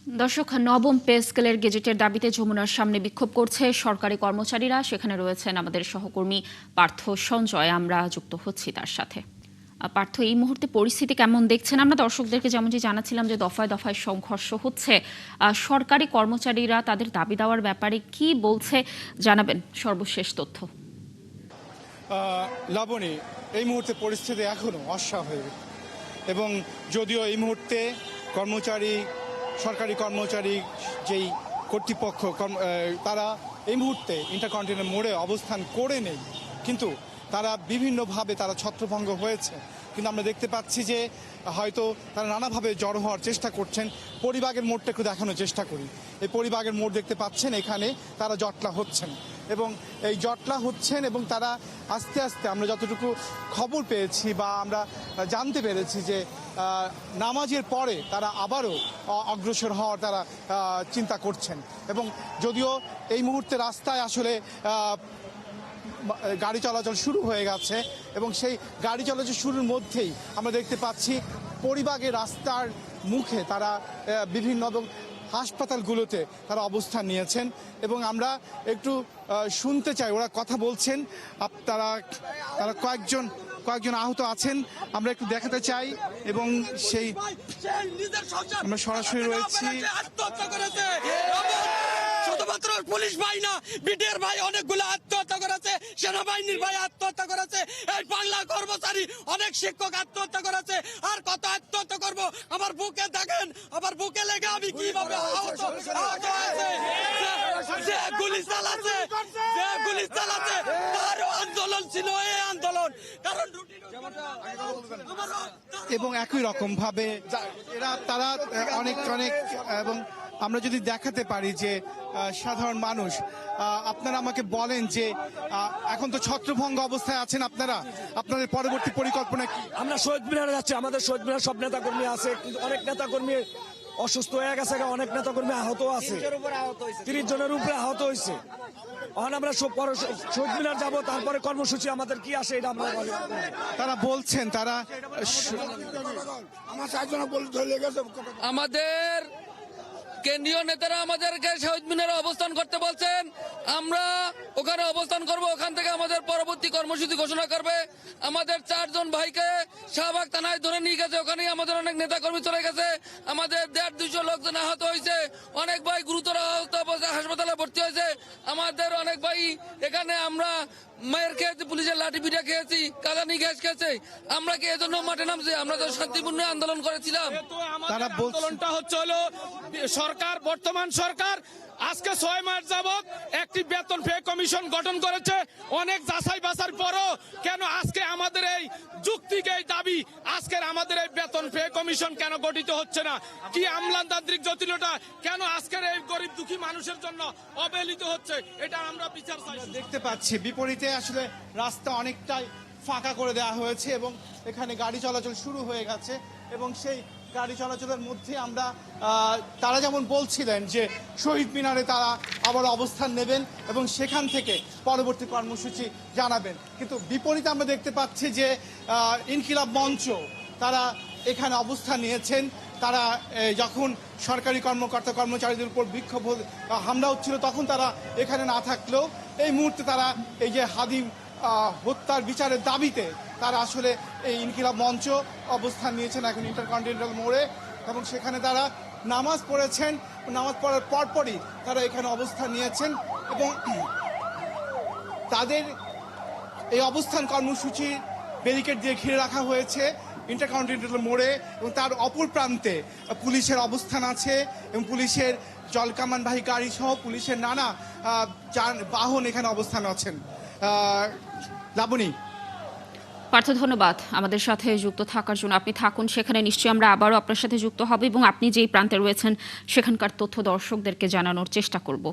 দর্শক, নবম পে স্কেলের গেজেটের দাবিতে যমুনার সামনে বিক্ষোভ করছে সরকারি কর্মচারীরা। সেখানে রয়েছেন আমাদের সহকর্মী পার্থ সঞ্জয়, আমরা যুক্ত হচ্ছি তার সাথে। পার্থ, এই মুহূর্তে পরিস্থিতি কেমন দেখছেন? আমরা দর্শকদেরকে যেমনটি জানাচ্ছিলাম যে দফায় দফায় সংঘর্ষ হচ্ছে, সরকারি কর্মচারীরা তাদের দাবি দেওয়ার ব্যাপারে কি বলছে জানাবেন সর্বশেষ তথ্য। লাবণী, এই মুহূর্তে পরিস্থিতি এখনো অস্বাভাবিক এবং যদিও এই মুহূর্তে সরকারি কর্মচারী যেই কর্তৃপক্ষ তারা এই মুহূর্তে ইন্টারকন্টিনেন্টাল মোড়ে অবস্থান করে নেই, কিন্তু তারা বিভিন্নভাবে ছত্রভঙ্গ হয়েছে। কিন্তু আমরা দেখতে পাচ্ছি যে হয়তো তারা নানাভাবে জড়ো হওয়ার চেষ্টা করছেন। পরিবাগের মোড়টা একটু দেখানোর চেষ্টা করি। এই পরিবাগের মোড় দেখতে পাচ্ছেন, এখানে তারা জটলা হচ্ছেন এবং এই জটলা হচ্ছেন এবং তারা আস্তে আস্তে, আমরা যতটুকু খবর পেয়েছি বা আমরা জানতে পেরেছি যে নামাজের পরে তারা আবারও অগ্রসর হওয়ার তারা চিন্তা করছেন। এবং যদিও এই মুহূর্তে রাস্তায় আসলে গাড়ি চলাচল শুরু হয়ে গেছে এবং সেই গাড়ি চলাচল শুরুর মধ্যেই আমরা দেখতে পাচ্ছি পরিবাগের রাস্তার মুখে তারা বিভিন্ন এবং হাসপাতালগুলোতে তারা অবস্থান নিয়েছেন এবং আমরা একটু শুনতে চাই ওরা কথা বলছেন। তারা কয়েকজন আহত আছেন, আমরা একটু দেখাতে চাই এবং সেই আমরা সরাসরি রয়েছি। শুধুমাত্র পুলিশ ভাই না, বিটিআর ভাই অনেকগুলো আত্মহত্যা করেছে, সেনাবাহিনীর ভাই আত্মহত্যা করেছে, এই বাংলার কর্মচারী অনেক শিক্ষক আত্মহত্যা করেছে। আর কত আত্মহত্যা করব? আমার বুকে দেখেন, আমার বুকে লেগে আমি কিভাবে আহত হয়েছে। যে গুলি চালাচ্ছে তারও আন্দোলন ছিল, এই আন্দোলন। কারণ এবং একই রকম ভাবে তারা অনেক এবং আমরা যদি দেখাতে পারি যে সাধারণ মানুষ, আপনারা আমাকে বলেন যে এখন তো ছত্রভঙ্গ অবস্থায় আছেন আপনারা, আপনাদের পরবর্তী পরিকল্পনা কি? আমরা শহীদ মিনারে যাচ্ছি, আমাদের শহীদ মিনার সব নেতাকর্মী আছে, অনেক নেতাকর্মী অসুস্থ হয়ে গেছে, অনেক নেতাকর্মী আহত আছে, 30 জনের উপরে আহত হয়েছে। এখন আমরা শহীদ মিনার যাবো, তারপরে কর্মসূচি আমাদের কি আসে এটা আমরা তারা বলছেন। আমাদের কেন্দ্রীয় নেতারা আমাদেরকে শহীদ মিনারে অবস্থান করতে বলছেন, আমরা ওখানে অবস্থান করব, ওখান থেকে আমাদের পরবর্তী কর্মসূচি ঘোষণা করবে। আমাদের 4 জন ভাইকে শাহবাগ থানায় ধরে নিয়ে গেছে, ওখানেই আমাদের অনেক নেতাকর্মী চলে গেছে। আমাদের 150-200 লোকজন আহত হয়েছে, অনেক ভাই গুরুতর আহত অবস্থায় হাসপাতালে ভর্তি হয়েছে। আমাদের অনেক ভাই এখানে আমরা মায়ের খেয়েছি, পুলিশের লাঠি পিঠা খেয়েছি, কাঁদানি গ্যাস খেয়েছে। আমরা কি এজন্য মাঠে নামছি? আমরা তো শান্তিপূর্ণ আন্দোলন করেছিলাম। তারা আন্দোলনটা হচ্ছে হলো বর্তমান সরকার আজকে 6 মাস যাবত একটি বেতন পে কমিশন গঠন করেছে। অনেক যাচাই বাছার পরও কেন আজকে আমাদের এই যুক্তিকে এই দাবি, আজকের আমাদের এই বেতন পে কমিশন কেন গঠিত হচ্ছে না? কি আমলাতান্ত্রিক জটিলতা কেন আজকের এই গরিব দুঃখী মানুষের জন্য অবহেলিত হচ্ছে? এটা আমরা বিচার চাই। দেখতে পাচ্ছি বিপরীতে আসলে রাস্তা অনেকটাই ফাঁকা করে দেওয়া হয়েছে এবং এখানে গাড়ি চলাচল শুরু হয়ে গেছে এবং সেই গাড়ি চলাচলের মধ্যে আমরা তারা যেমন বলছিলেন যে শহীদ মিনারে তারা আবার অবস্থান নেবেন এবং সেখান থেকে পরবর্তী কর্মসূচি জানাবেন। কিন্তু বিপরীতে আমরা দেখতে পাচ্ছি যে ইনকিলাব মঞ্চ তারা এখানে অবস্থান নিয়েছেন। তারা যখন সরকারি কর্মচারীদের উপর বিক্ষোভ হামলা হচ্ছিল তখন তারা এখানে না থাকলেও এই মুহূর্তে তারা এই যে হাদি হত্যার বিচারের দাবিতে তারা আসলে এই ইনকিলাব মঞ্চ অবস্থান নিয়েছেন এখন ইন্টারকন্টিনেন্টাল মোড়ে এবং সেখানে তারা নামাজ পড়েছেন। নামাজ পড়ার পরপরই তারা এখানে অবস্থান নিয়েছেন এবং তাদের এই অবস্থান কর্মসূচি ব্যারিকেড দিয়ে ঘিরে রাখা হয়েছে ইন্টারকন্টিনেন্টাল মোড়ে এবং তার অপর প্রান্তে পুলিশের অবস্থান আছে এবং পুলিশের জলকামানবাহী গাড়ি সহ পুলিশের নানা বাহন এখানে অবস্থান আছেন। লাবণী, পার্থ, ধন্যবাদ আমাদের সাথে যুক্ত থাকার জন্য। আপনি থাকুন সেখানে, নিশ্চয়ই আমরা আবারও আপনার সাথে যুক্ত হব এবং আপনি যেই প্রান্তে রয়েছেন সেখানকার তথ্য দর্শকদেরকে জানানোর চেষ্টা করব।